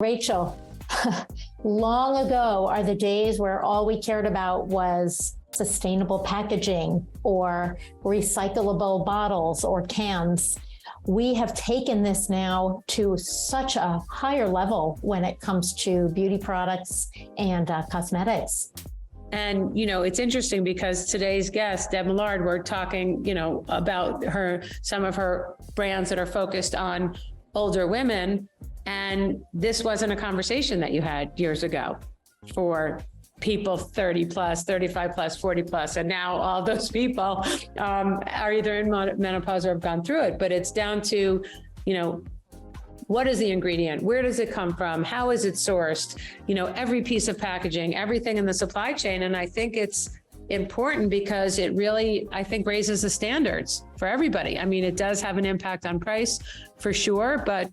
Rachel, long ago are the days where all we cared about was sustainable packaging or recyclable bottles or cans. We have taken this now to such a higher level when it comes to beauty products and cosmetics. And, it's interesting because today's guest, Deb Millard, we're talking, about some of her brands that are focused on older women. And this wasn't a conversation that you had years ago for people 30 plus, 35 plus, 40 plus. And now all those people are either in menopause or have gone through it. But it's down to, what is the ingredient? Where does it come from? How is it sourced? Every piece of packaging, everything in the supply chain. And I think it's important because it really, I think, raises the standards for everybody. I mean, it does have an impact on price for sure, but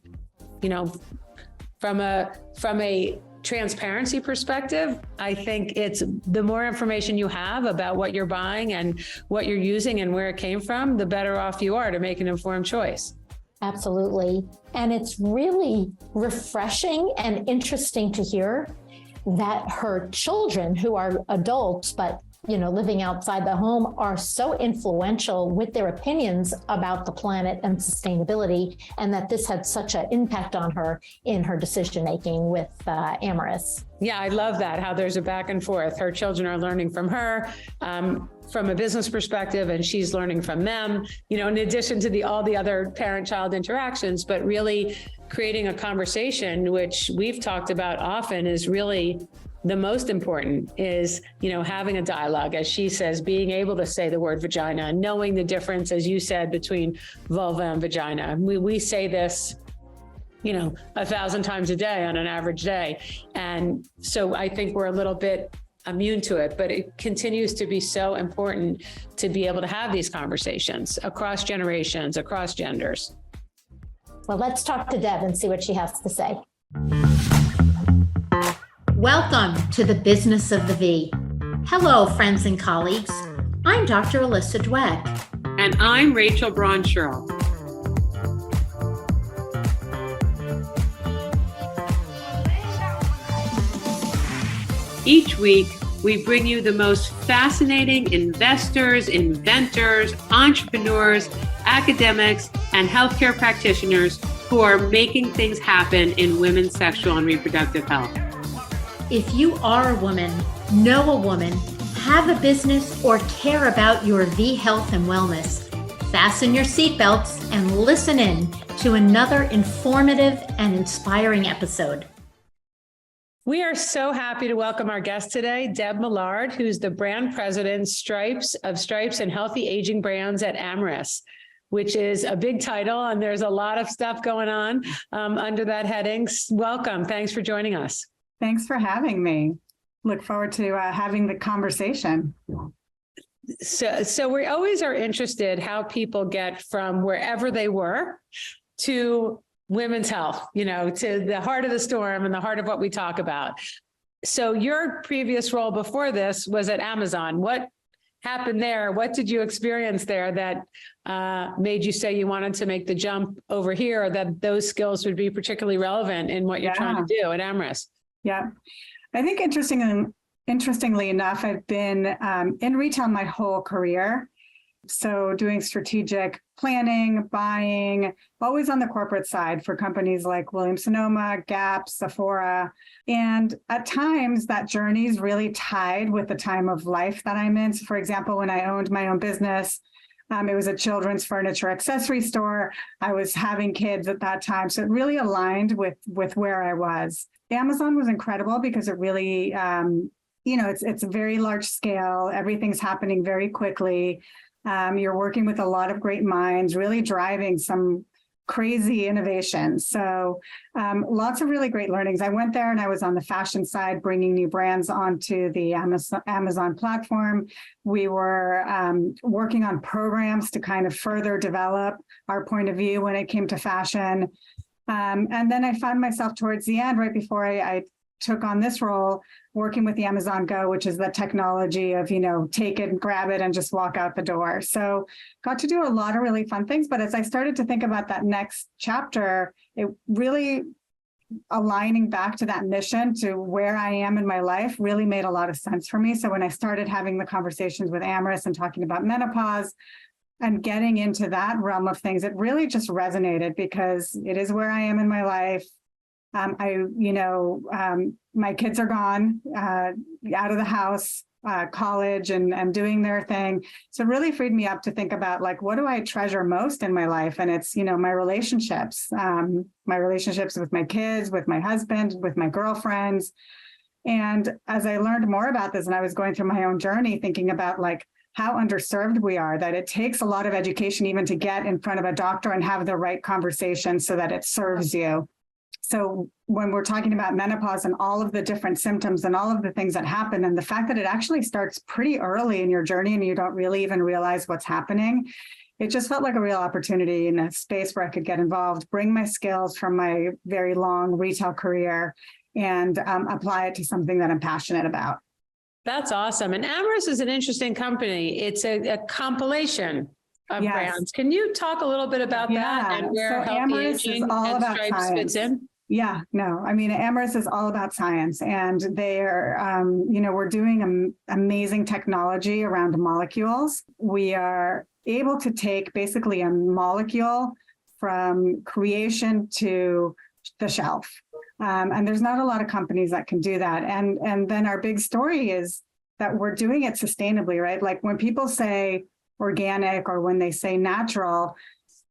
from a transparency perspective, I think it's the more information you have about what you're buying and what you're using and where it came from, the better off you are to make an informed choice. Absolutely. And it's really refreshing and interesting to hear that her children, who are adults, but living outside the home, are so influential with their opinions about the planet and sustainability, and that this had such an impact on her in her decision-making with Amyris. Yeah, I love that, how there's a back and forth. Her children are learning from her from a business perspective, and she's learning from them, in addition to all the other parent-child interactions, but really creating a conversation, which we've talked about often, is really the most important is, having a dialogue, as she says, being able to say the word vagina, knowing the difference, as you said, between vulva and vagina. We say this, 1,000 times a day on an average day. And so I think we're a little bit immune to it, but it continues to be so important to be able to have these conversations across generations, across genders. Well, let's talk to Deb and see what she has to say. Welcome to the Business of the V. Hello, friends and colleagues. I'm Dr. Alyssa Dweck. And I'm Rachel Braun-Scherl. Each week, we bring you the most fascinating investors, inventors, entrepreneurs, academics, and healthcare practitioners who are making things happen in women's sexual and reproductive health. If you are a woman, know a woman, have a business, or care about your V health and wellness, fasten your seatbelts and listen in to another informative and inspiring episode. We are so happy to welcome our guest today, Deb Millard, who's the brand president Stripes and Healthy Aging Brands at Amyris, which is a big title, and there's a lot of stuff going on under that heading. Welcome. Thanks for joining us. Thanks for having me. Look forward to having the conversation. So we always are interested how people get from wherever they were to women's health, to the heart of the storm and the heart of what we talk about. So your previous role before this was at Amazon. What happened there? What did you experience there that made you say you wanted to make the jump over here, or that those skills would be particularly relevant in what you're trying to do at Amyris? Yeah, I think interestingly enough, I've been in retail my whole career. So doing strategic planning, buying, always on the corporate side for companies like Williams-Sonoma, Gap, Sephora. And at times that journey is really tied with the time of life that I'm in. So for example, when I owned my own business, it was a children's furniture accessory store. I was having kids at that time. So it really aligned with where I was. Amazon was incredible because it really, it's a very large scale. Everything's happening very quickly. You're working with a lot of great minds, really driving some crazy innovation. So lots of really great learnings. I went there and I was on the fashion side, bringing new brands onto the Amazon platform. We were working on programs to kind of further develop our point of view when it came to fashion. And then I found myself towards the end, right before I took on this role, working with the Amazon Go, which is the technology of, take it and grab it and just walk out the door. So got to do a lot of really fun things. But as I started to think about that next chapter, it really aligning back to that mission, to where I am in my life, really made a lot of sense for me. So when I started having the conversations with Amyris and talking about menopause and getting into that realm of things, it really just resonated because it is where I am in my life. My kids are gone, out of the house, college and doing their thing. So it really freed me up to think about, like, what do I treasure most in my life? And it's, my relationships with my kids, with my husband, with my girlfriends. And as I learned more about this and I was going through my own journey, thinking about like how underserved we are, that it takes a lot of education even to get in front of a doctor and have the right conversation so that it serves you. So when we're talking about menopause and all of the different symptoms and all of the things that happen, and the fact that it actually starts pretty early in your journey and you don't really even realize what's happening, it just felt like a real opportunity in a space where I could get involved, bring my skills from my very long retail career and apply it to something that I'm passionate about. That's awesome. And Amyris is an interesting company. It's a compilation of brands. Can you talk a little bit about that and where healthy Amyris aging is all and about Stripes science. fits in? Yeah, no, I mean, Amyris is all about science, and they are, we're doing amazing technology around molecules. We are able to take basically a molecule from creation to the shelf. And there's not a lot of companies that can do that. And then our big story is that we're doing it sustainably, right? Like when people say organic or when they say natural,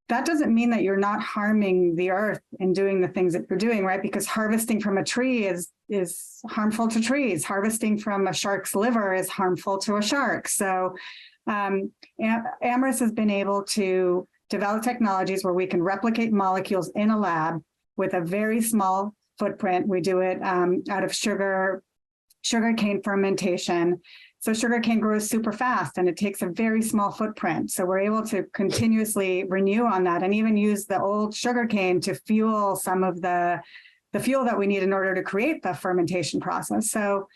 that doesn't mean that you're not harming the earth in doing the things that you're doing, right? Because harvesting from a tree is harmful to trees. Harvesting from a shark's liver is harmful to a shark. So Amyris has been able to develop technologies where we can replicate molecules in a lab with a very small footprint. We do it out of sugarcane fermentation. So sugarcane grows super fast and it takes a very small footprint. So we're able to continuously renew on that and even use the old sugarcane to fuel some of the fuel that we need in order to create the fermentation process. So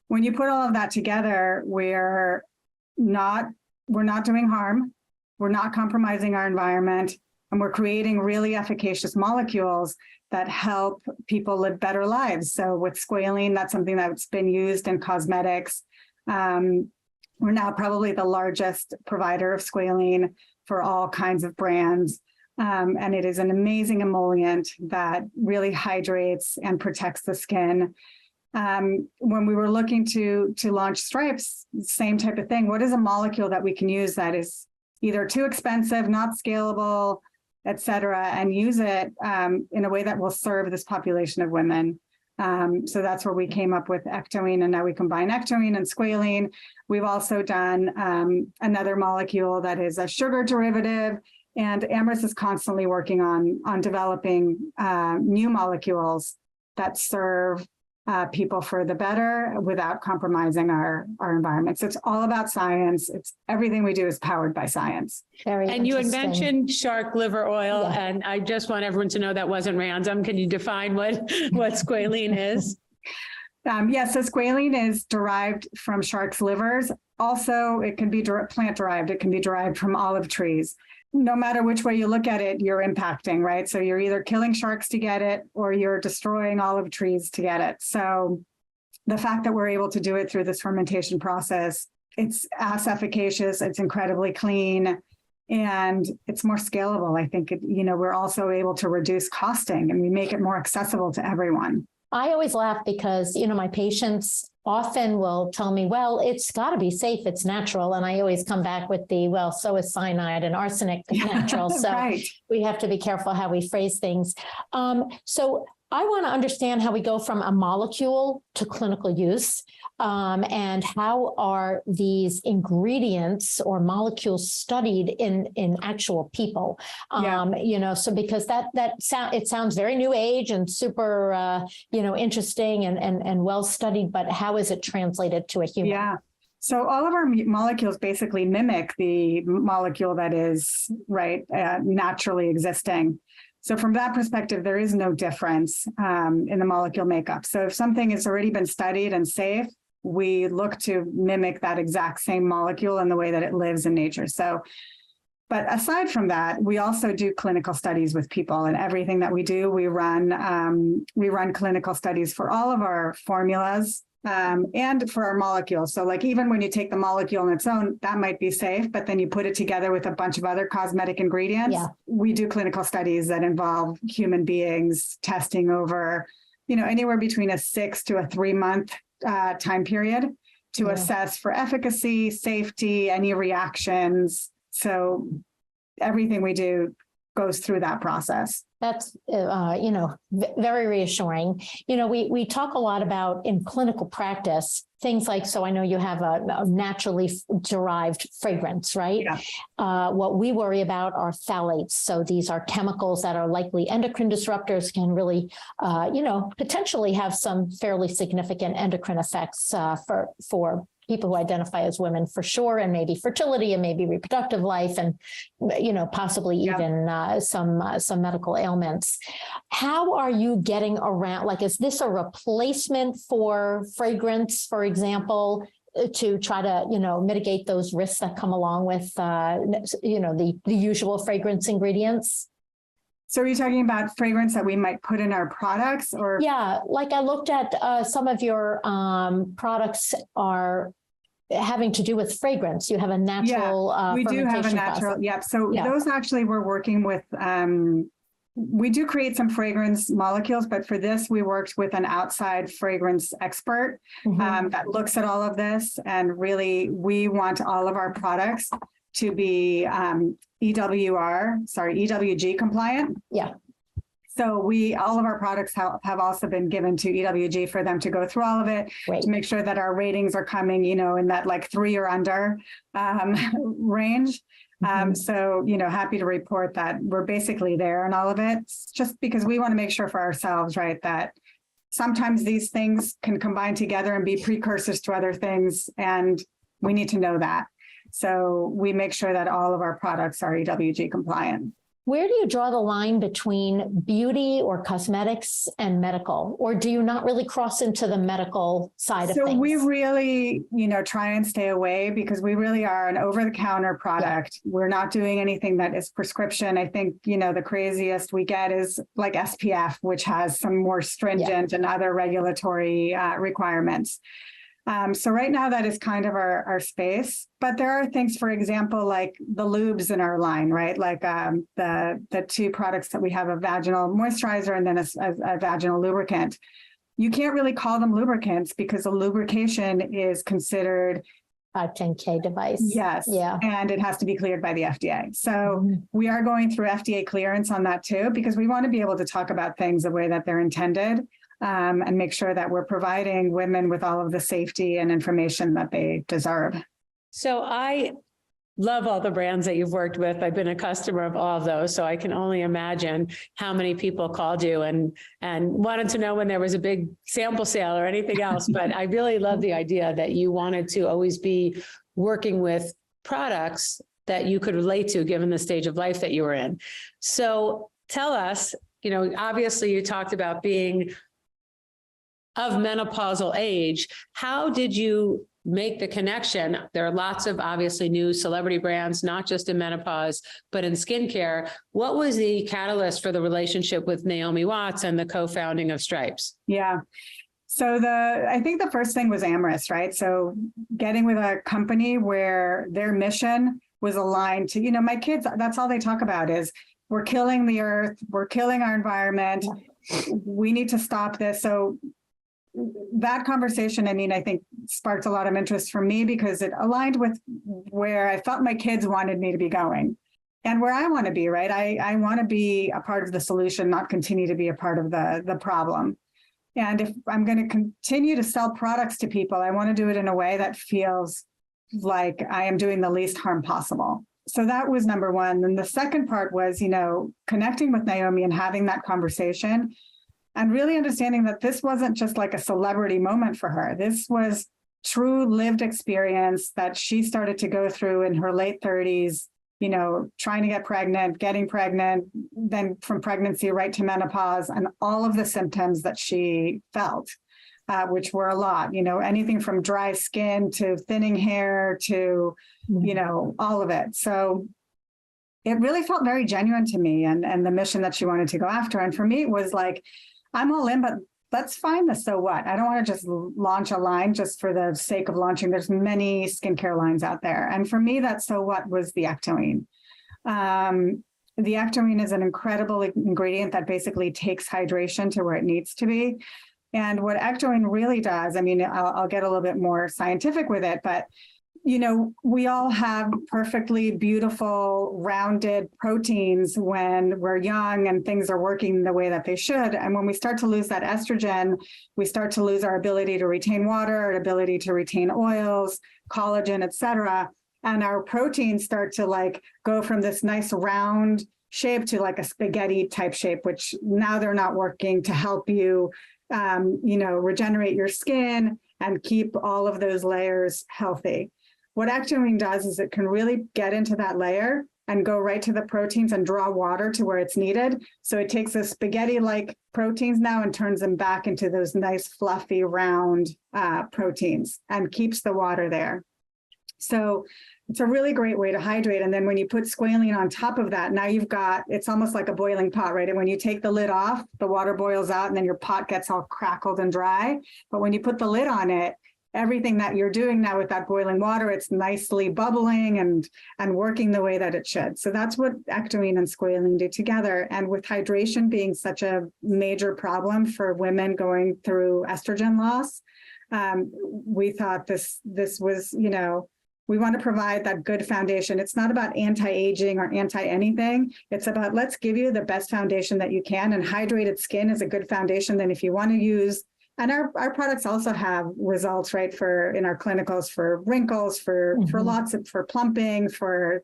when you put all of that together, we're not doing harm, we're not compromising our environment, and we're creating really efficacious molecules that help people live better lives. So with squalene, that's something that's been used in cosmetics. We're now probably the largest provider of squalene for all kinds of brands. And it is an amazing emollient that really hydrates and protects the skin. When we were looking to launch Stripes, same type of thing. What is a molecule that we can use that is either too expensive, not scalable, et cetera, and use it in a way that will serve this population of women? So that's where we came up with ectoine, and now we combine ectoine and squalene. We've also done another molecule that is a sugar derivative, and Amyris is constantly working on developing new molecules that serve people for the better without compromising our environment. So it's all about science. It's everything we do is powered by science. And you had mentioned shark liver oil, and I just want everyone to know that wasn't random. Can you define what squalene is? So squalene is derived from sharks' livers. Also, it can be plant derived. It can be derived from olive trees. No matter which way you look at it, you're impacting, right? So you're either killing sharks to get it or you're destroying olive trees to get it. So the fact that we're able to do it through this fermentation process, it's as efficacious, it's incredibly clean, and it's more scalable. I think, we're also able to reduce costing and we make it more accessible to everyone. I always laugh because, my patients often will tell me, well, it's got to be safe. It's natural. And I always come back with so is cyanide and arsenic natural. So Right. We have to be careful how we phrase things. So I want to understand how we go from a molecule to clinical use, and how are these ingredients or molecules studied in actual people? So because it sounds very new age and super, interesting and well studied, but how is it translated to a human? Yeah. So all of our molecules basically mimic the molecule that is naturally existing. So from that perspective, there is no difference in the molecule makeup. So if something has already been studied and safe, we look to mimic that exact same molecule in the way that it lives in nature. So But aside from that, we also do clinical studies with people, and everything that we do, we run clinical studies for all of our formulas and for our molecules. So like even when you take the molecule on its own, that might be safe, but then you put it together with a bunch of other cosmetic ingredients. Yeah. We do clinical studies that involve human beings testing over, anywhere between a 6 to a 3 month time period to assess for efficacy, safety, any reactions. So everything we do goes through that process. That's, very reassuring. We talk a lot about in clinical practice, things like, so I know you have a naturally derived fragrance, right? Yeah. What we worry about are phthalates. So these are chemicals that are likely endocrine disruptors, can really, potentially have some fairly significant endocrine effects for people who identify as women for sure, and maybe fertility and maybe reproductive life and, possibly even some medical ailments. How are you getting around, like, is this a replacement for fragrance, for example, to try to, mitigate those risks that come along with, the usual fragrance ingredients? So are you talking about fragrance that we might put in our products, or? Yeah, like I looked at some of your products are having to do with fragrance. You have a natural we do have a natural process. Yep. So those actually we're working with, we do create some fragrance molecules, but for this we worked with an outside fragrance expert that looks at all of this, and really we want all of our products to be EWG compliant. Yeah. So all of our products have also been given to EWG for them to go through all of it, to make sure that our ratings are coming, in that like 3 or under range. So, happy to report that we're basically there and all of it, just because we want to make sure for ourselves, right, that sometimes these things can combine together and be precursors to other things, and we need to know that. So we make sure that all of our products are EWG compliant. Where do you draw the line between beauty or cosmetics and medical, or do you not really cross into the medical side of things? So we really, try and stay away, because we really are an over-the-counter product. Yeah. We're not doing anything that is prescription. I think, the craziest we get is like SPF, which has some more stringent and other regulatory requirements. So right now that is kind of our space, but there are things, for example, like the lubes in our line, right? Like the 2 products that we have, a vaginal moisturizer and then a vaginal lubricant. You can't really call them lubricants because a lubrication is considered 510K device. Yes. Yeah. And it has to be cleared by the FDA. So we are going through FDA clearance on that too, because we want to be able to talk about things the way that they're intended. And make sure that we're providing women with all of the safety and information that they deserve. So I love all the brands that you've worked with. I've been a customer of all of those, so I can only imagine how many people called you and wanted to know when there was a big sample sale or anything else. But I really love the idea that you wanted to always be working with products that you could relate to, given the stage of life that you were in. So tell us, obviously you talked about being of menopausal age. How did you make the connection? There are lots of obviously new celebrity brands, not just in menopause, but in skincare. What was the catalyst for the relationship with Naomi Watts and the co-founding of Stripes? Yeah. So I think the first thing was Amyris, right? So getting with a company where their mission was aligned to, my kids, that's all they talk about is we're killing the earth, we're killing our environment. We need to stop this. So that conversation, I think sparked a lot of interest for me because it aligned with where I felt my kids wanted me to be going and where I want to be, right? I want to be a part of the solution, not continue to be a part of the problem. And if I'm going to continue to sell products to people, I want to do it in a way that feels like I am doing the least harm possible. So that was number one. And the second part was, connecting with Naomi and having that conversation and really understanding that this wasn't just like a celebrity moment for her. This was true lived experience that she started to go through in her late 30s, trying to get pregnant, getting pregnant, then from pregnancy right to menopause, and all of the symptoms that she felt, which were a lot, anything from dry skin to thinning hair to, all of it. So it really felt very genuine to me and the mission that she wanted to go after. And for me, it was like, I'm all in, but let's find the so what. I don't want to just launch a line just for the sake of launching. There's many skincare lines out there. And for me, that so what was the Ectoine. The Ectoine is an incredible ingredient that basically takes hydration to where it needs to be. And what Ectoine really does, I mean, I'll get a little bit more scientific with it, but you know, we all have perfectly beautiful, rounded proteins when we're young and things are working the way that they should. And when we start to lose that estrogen, we start to lose our ability to retain water, our ability to retain oils, collagen, et cetera. And our proteins start to like go from this nice round shape to like a spaghetti type shape, which now they're not working to help you, regenerate your skin and keep all of those layers healthy. What Ectoine does is it can really get into that layer and go right to the proteins and draw water to where it's needed. So it takes the spaghetti-like proteins now and turns them back into those nice, fluffy, round proteins and keeps the water there. So it's a really great way to hydrate. And then when you put squalene on top of that, now you've got, it's almost like a boiling pot, right? And when you take the lid off, the water boils out and then your pot gets all crackled and dry. But when you put the lid on it, everything that you're doing now with that boiling water, it's nicely bubbling and working the way that it should. So that's what Ectoine and squalene do together. And with hydration being such a major problem for women going through estrogen loss, we thought this was, we want to provide that good foundation. It's not about anti-aging or anti-anything. It's about, let's give you the best foundation that you can, and hydrated skin is a good foundation. Then if you want to use, and our products also have results, right, for in our clinicals for wrinkles, for plumping, for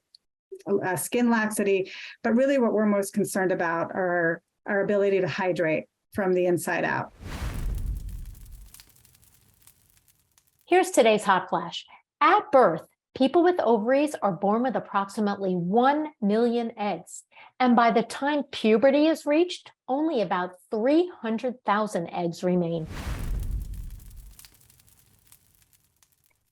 skin laxity. But really what we're most concerned about are our ability to hydrate from the inside out. Here's today's hot flash. At birth, people with ovaries are born with approximately 1 million eggs. And by the time puberty is reached, only about 300,000 eggs remain.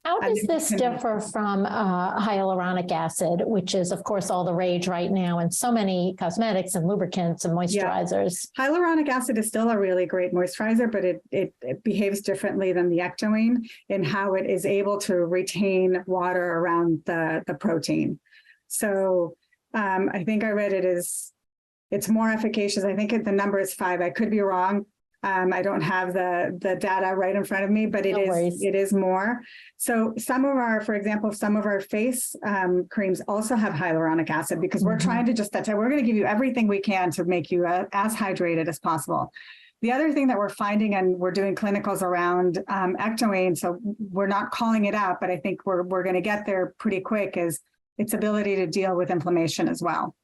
How does this differ from hyaluronic acid, which is, of course, all the rage right now in so many cosmetics and lubricants and moisturizers? Yeah. Hyaluronic acid is still a really great moisturizer, but it behaves differently than the Ectoine in how it is able to retain water around the protein. So I think I read it's more efficacious. I think the number is 5. I could be wrong. I don't have the data right in front of me, but it is more. So some of our face creams also have hyaluronic acid because we're trying to we're going to give you everything we can to make you as hydrated as possible. The other thing that we're finding, and we're doing clinicals around Ectoine, so we're not calling it out, but I think we're going to get there pretty quick, is its ability to deal with inflammation as well.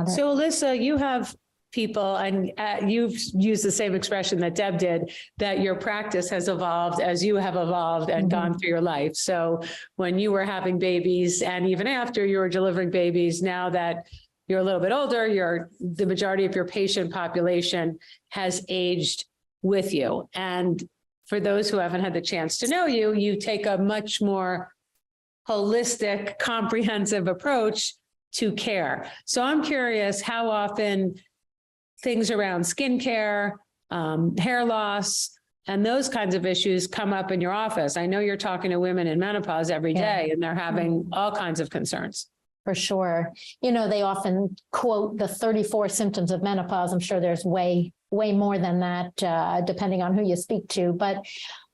So Alyssa, you have people, and you've used the same expression that Deb did, that your practice has evolved as you have evolved and gone through your life. So when you were having babies and even after you were delivering babies, now that you're a little bit older, the majority of your patient population has aged with you. And for those who haven't had the chance to know you, you take a much more holistic, comprehensive approach to care. So I'm curious how often things around skincare, hair loss, and those kinds of issues come up in your office. I know you're talking to women in menopause every day, and they're having all kinds of concerns. For sure. They often quote the 34 symptoms of menopause. I'm sure there's way more than that, depending on who you speak to. But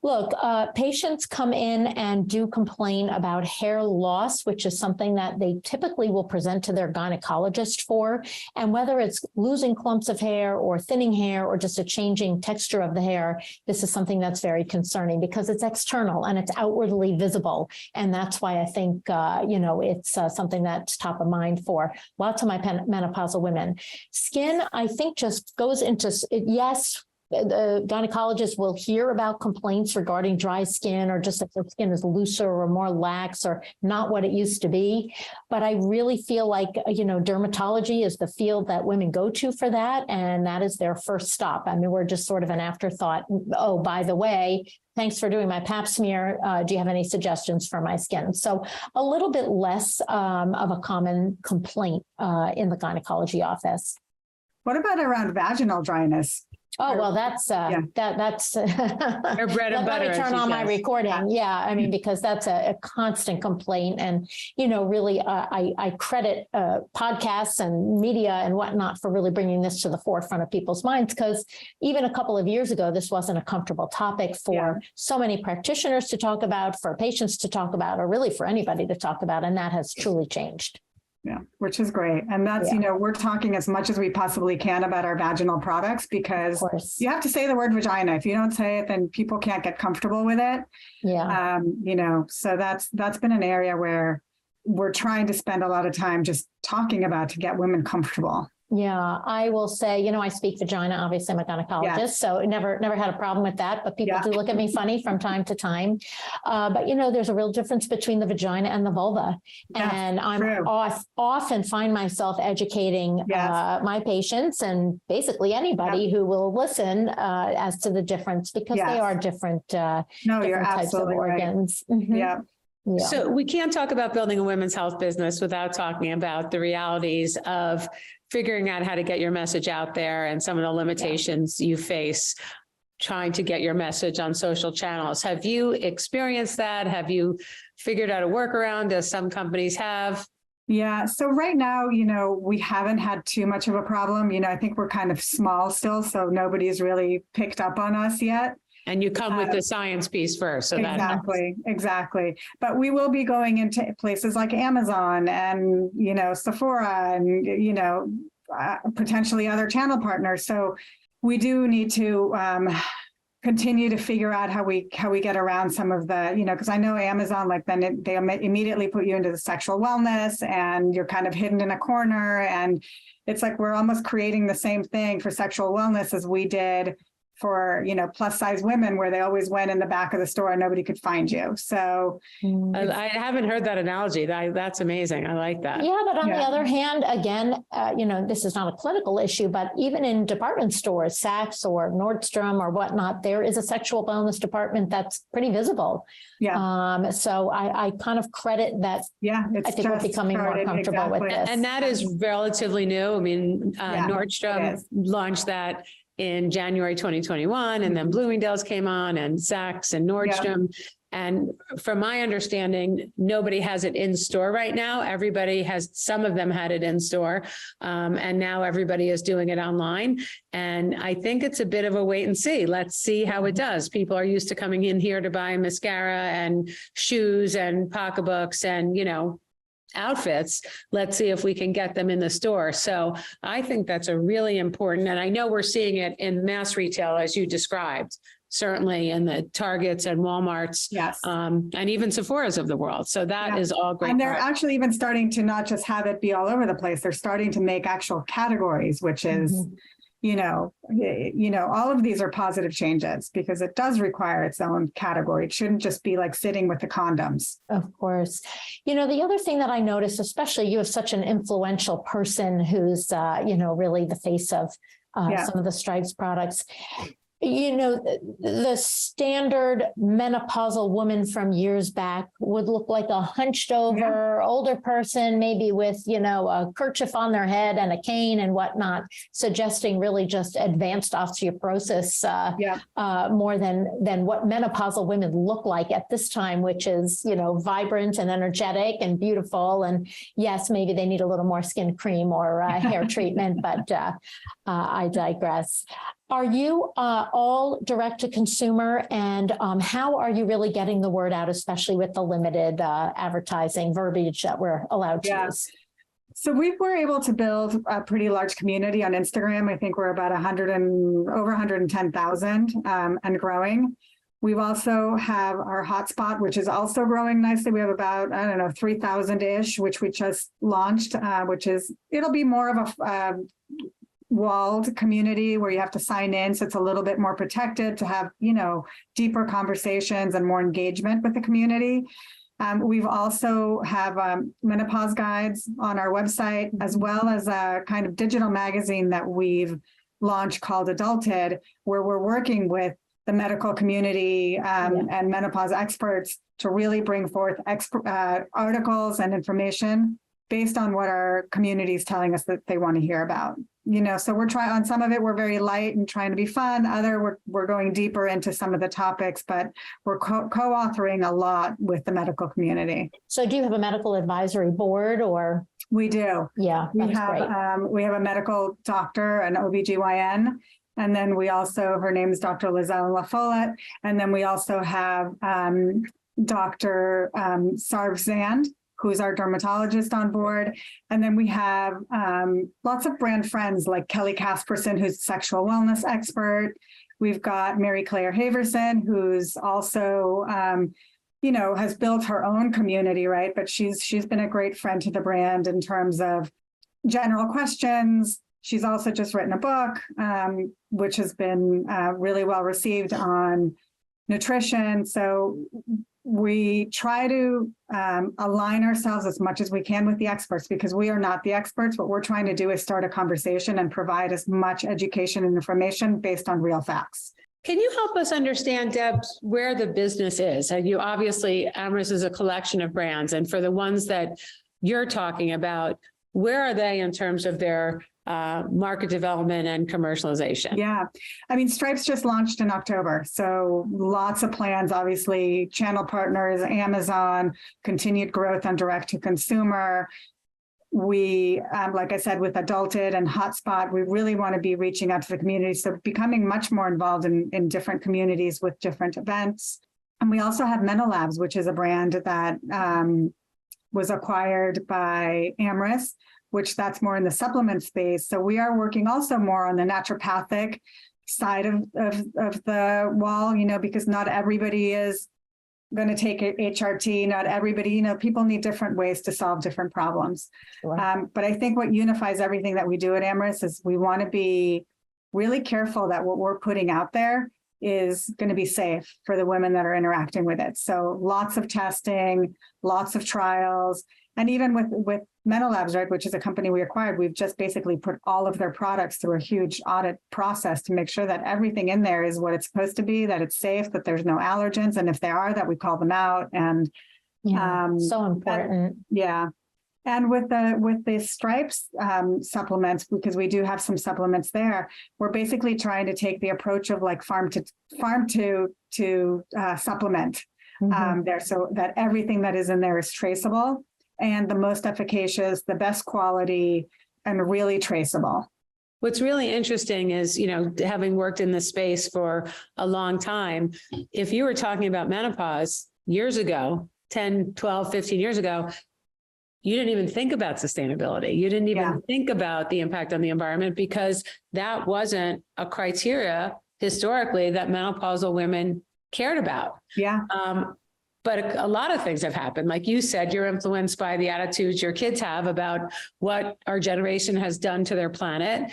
look, patients come in and do complain about hair loss, which is something that they typically will present to their gynecologist for. And whether it's losing clumps of hair or thinning hair or just a changing texture of the hair, this is something that's very concerning because it's external and it's outwardly visible. And that's why I think, it's something that's top of mind for lots of my menopausal women. Skin, I think, just goes into, yes, the gynecologist will hear about complaints regarding dry skin or just if the skin is looser or more lax or not what it used to be. But I really feel like, dermatology is the field that women go to for that. And that is their first stop. I mean, we're just sort of an afterthought. Oh, by the way, thanks for doing my pap smear. Do you have any suggestions for my skin? So a little bit less of a common complaint in the gynecology office. What about around vaginal dryness? Oh, well, that's that's Her bread and butter. Let me turn on my recording. Yeah, I mean, because that's a constant complaint. And, really, I credit podcasts and media and whatnot for really bringing this to the forefront of people's minds, because even a couple of years ago, this wasn't a comfortable topic for so many practitioners to talk about, for patients to talk about, or really for anybody to talk about. And that has truly changed. Yeah, which is great. And that's, we're talking as much as we possibly can about our vaginal products, because you have to say the word vagina. If you don't say it, then people can't get comfortable with it. Yeah. So that's been an area where we're trying to spend a lot of time just talking about to get women comfortable. Yeah, I will say, I speak vagina, obviously I'm a gynecologist, so never had a problem with that, but people do look at me funny from time to time. But there's a real difference between the vagina and the vulva. And I'm often find myself educating my patients and basically anybody who will listen as to the difference, because they are different, different types of organs. Right. Mm-hmm. Yeah. Yeah. So we can't talk about building a women's health business without talking about the realities of figuring out how to get your message out there and some of the limitations you face trying to get your message on social channels. Have you experienced that? Have you figured out a workaround, as some companies have? Yeah. So right now, we haven't had too much of a problem. I think we're kind of small still, so nobody's really picked up on us yet. And you come with the science piece first. So Exactly. But we will be going into places like Amazon and, Sephora and, potentially other channel partners. So we do need to continue to figure out how we get around some of the, because I know Amazon, they immediately put you into the sexual wellness and you're kind of hidden in a corner. And it's like we're almost creating the same thing for sexual wellness as we did for, plus size women, where they always went in the back of the store and nobody could find you. So I haven't heard that analogy. That's amazing. I like that. Yeah. But on the other hand, again, this is not a clinical issue, but even in department stores, Saks or Nordstrom or whatnot, there is a sexual wellness department that's pretty visible. Yeah. So I kind of credit that. Yeah. I think we're becoming more comfortable with this. And that is relatively new. I mean, Nordstrom launched that in January 2021, and then Bloomingdale's came on, and Saks and Nordstrom. Yeah. And from my understanding, nobody has it in store right now. Everybody has, some of them had it in store, and now everybody is doing it online. And I think it's a bit of a wait and see. Let's see how it does. People are used to coming in here to buy mascara and shoes and pocketbooks and, outfits. Let's see if we can get them in the store. So I think that's a really important, and I know we're seeing it in mass retail, as you described, certainly in the Targets and Walmarts, and even Sephora's of the world. So that is all great. And they're actually even starting to not just have it be all over the place. They're starting to make actual categories, which is, all of these are positive changes, because it does require its own category. It shouldn't just be like sitting with the condoms. Of course. The other thing that I noticed, especially you have such an influential person who's, really the face of some of the Stripes products. The standard menopausal woman from years back would look like a hunched over older person, maybe with, a kerchief on their head and a cane and whatnot, suggesting really just advanced osteoporosis more than what menopausal women look like at this time, which is, vibrant and energetic and beautiful. And yes, maybe they need a little more skin cream or hair treatment, but I digress. Are you all direct to consumer, and how are you really getting the word out, especially with the limited advertising verbiage that we're allowed to use? So we were able to build a pretty large community on Instagram. I think we're about over 110,000 and growing. We've also have our hotspot, which is also growing nicely. We have about, 3,000-ish, which we just launched, it'll be more of a walled community where you have to sign in. So it's a little bit more protected to have, deeper conversations and more engagement with the community. We've also have menopause guides on our website, as well as a kind of digital magazine that we've launched called Adulted, where we're working with the medical community and menopause experts to really bring forth articles and information based on what our community is telling us that they want to hear about. So we're trying on some of it, we're very light and trying to be fun. We're going deeper into some of the topics, but we're co-authoring a lot with the medical community. So do you have a medical advisory board or? We do. Yeah, we have great. We have a medical doctor, an OBGYN. And then we also, her name is Dr. Lizelle LaFollette. And then we also have Dr. Sarv Zand, who's our dermatologist on board. And then we have lots of brand friends like Kelly Casperson, who's a sexual wellness expert. We've got Mary Claire Haverson, who's also, has built her own community, right? But she's been a great friend to the brand in terms of general questions. She's also just written a book, which has been really well received on nutrition. So we try to align ourselves as much as we can with the experts, because we are not the experts. What we're trying to do is start a conversation and provide as much education and information based on real facts. Can you help us understand, Deb, where the business is? You obviously, Amyris is a collection of brands, and for the ones that you're talking about, where are they in terms of their market development and commercialization? Yeah. I mean, Stripes just launched in October. So lots of plans, obviously, channel partners, Amazon, continued growth on direct to consumer. We, like I said, with Adulted and Hotspot, we really want to be reaching out to the community. So becoming much more involved in different communities with different events. And we also have Menolabs, which is a brand that was acquired by Amyris, which that's more in the supplement space. So we are working also more on the naturopathic side of the wall, because not everybody is going to take HRT. Not everybody, people need different ways to solve different problems. Sure. But I think what unifies everything that we do at Amyris is we want to be really careful that what we're putting out there is going to be safe for the women that are interacting with it. So lots of testing, lots of trials, and even with Menolabs, right, which is a company we acquired, we've just basically put all of their products through a huge audit process to make sure that everything in there is what it's supposed to be, that it's safe, that there's no allergens, and if there are, that we call them out. And so important. And with the Stripes supplements, because we do have some supplements there, we're basically trying to take the approach of like farm to supplement there, so that everything that is in there is traceable and the most efficacious, the best quality, and really traceable. What's really interesting is, having worked in this space for a long time, if you were talking about menopause years ago, 10, 12, 15 years ago, you didn't even think about sustainability. You didn't even think about the impact on the environment, because that wasn't a criteria historically that menopausal women cared about. But a lot of things have happened. Like you said, you're influenced by the attitudes your kids have about what our generation has done to their planet.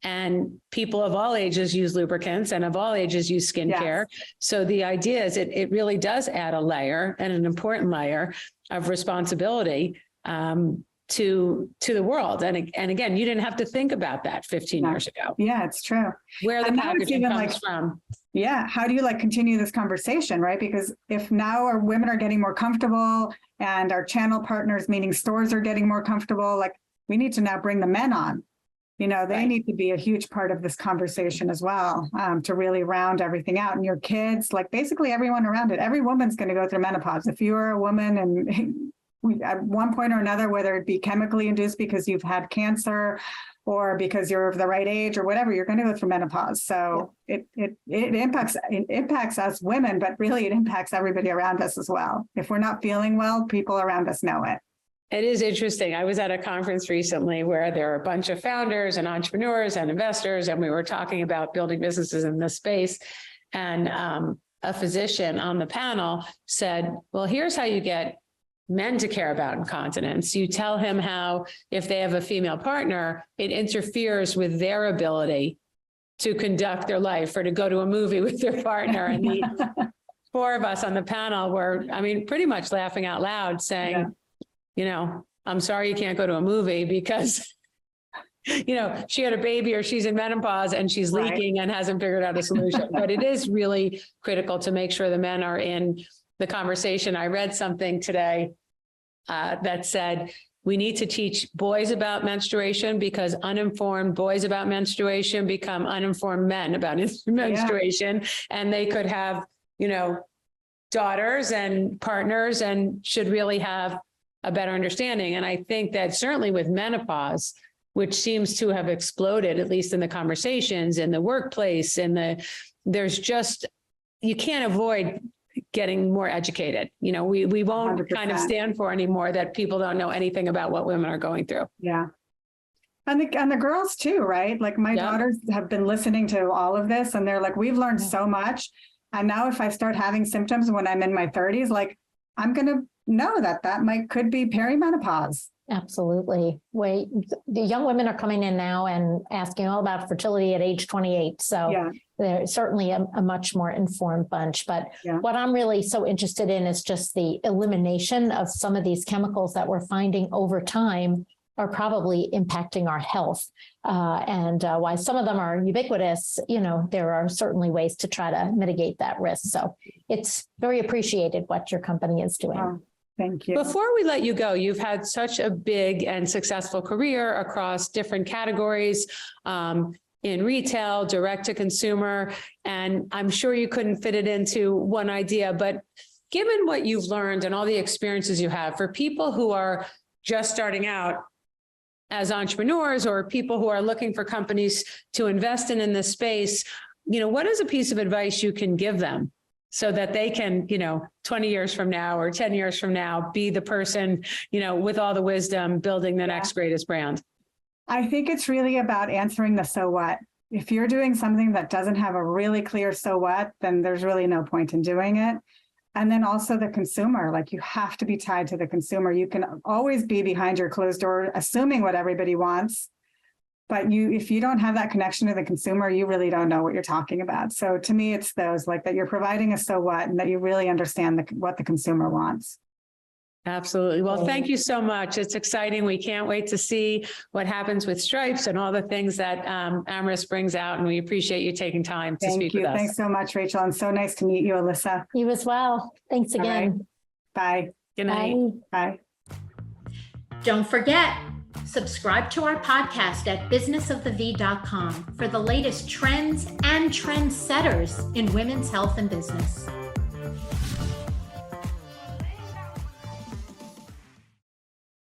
And people of all ages use lubricants and of all ages use skincare. So the idea is it really does add a layer, and an important layer of responsibility to the world. And again, you didn't have to think about that 15 years ago. Yeah, it's true. Where the packaging comes from. Yeah. How do you continue this conversation, right? Because if now our women are getting more comfortable and our channel partners, meaning stores, are getting more comfortable, we need to now bring the men on. They need to be a huge part of this conversation as well, to really round everything out. And your kids, basically everyone around it, every woman's going to go through menopause. If you're a woman and at one point or another, whether it be chemically induced because you've had cancer or because you're of the right age or whatever, you're going to go through menopause. So it impacts us women, but really it impacts everybody around us as well. If we're not feeling well, people around us know it. It is interesting. I was at a conference recently where there are a bunch of founders and entrepreneurs and investors, and we were talking about building businesses in this space. And a physician on the panel said, well, here's how you get men to care about incontinence. You tell him how if they have a female partner, it interferes with their ability to conduct their life or to go to a movie with their partner. And the four of us on the panel were, I mean, pretty much laughing out loud saying, you know, I'm sorry you can't go to a movie because, you know, she had a baby or she's in menopause and she's leaking and hasn't figured out a solution. But it is really critical to make sure the men are in the conversation. I read something today that said, we need to teach boys about menstruation because uninformed boys about menstruation become uninformed men about menstruation. And they could have, you know, daughters and partners and should really have a better understanding. And I think that certainly with menopause, which seems to have exploded, at least in the conversations in the workplace, there's just, you can't avoid getting more educated. You know, we won't 100%. kind of stand for anymore that people don't know anything about what women are going through. Yeah. And the girls too, right? Like my daughters have been listening to all of this and they're like, we've learned so much. And now if I start having symptoms when I'm in my 30s, like I'm going to know that could be perimenopause. Absolutely. The young women are coming in now and asking all about fertility at age 28. So they're certainly a much more informed bunch. But what I'm really so interested in is just the elimination of some of these chemicals that we're finding over time are probably impacting our health. And while some of them are ubiquitous, you know, there are certainly ways to try to mitigate that risk. So it's very appreciated what your company is doing. Oh, thank you. Before we let you go, you've had such a big and successful career across different categories, in retail, direct to consumer, and I'm sure you couldn't fit it into one idea, but given what you've learned and all the experiences you have, for people who are just starting out as entrepreneurs or people who are looking for companies to invest in this space, you know, what is a piece of advice you can give them so that they can, you know, 20 years from now or 10 years from now, be the person, you know, with all the wisdom, building the next greatest brand? I think it's really about answering the so what. If you're doing something that doesn't have a really clear so what, then there's really no point in doing it. And then also the consumer, like you have to be tied to the consumer. You can always be behind your closed door, assuming what everybody wants. But if you don't have that connection to the consumer, you really don't know what you're talking about. So to me, it's those like that you're providing a so what and that you really understand what the consumer wants. Absolutely. Well, thank you so much. It's exciting. We can't wait to see what happens with Stripes and all the things that Amyris brings out. And we appreciate you taking time to speak with us. Thanks so much, Rachel. And so nice to meet you, Alyssa. You as well. Thanks again. Right. Bye. Good night. Bye. Don't forget, subscribe to our podcast at businessofthev.com for the latest trends and trendsetters in women's health and business.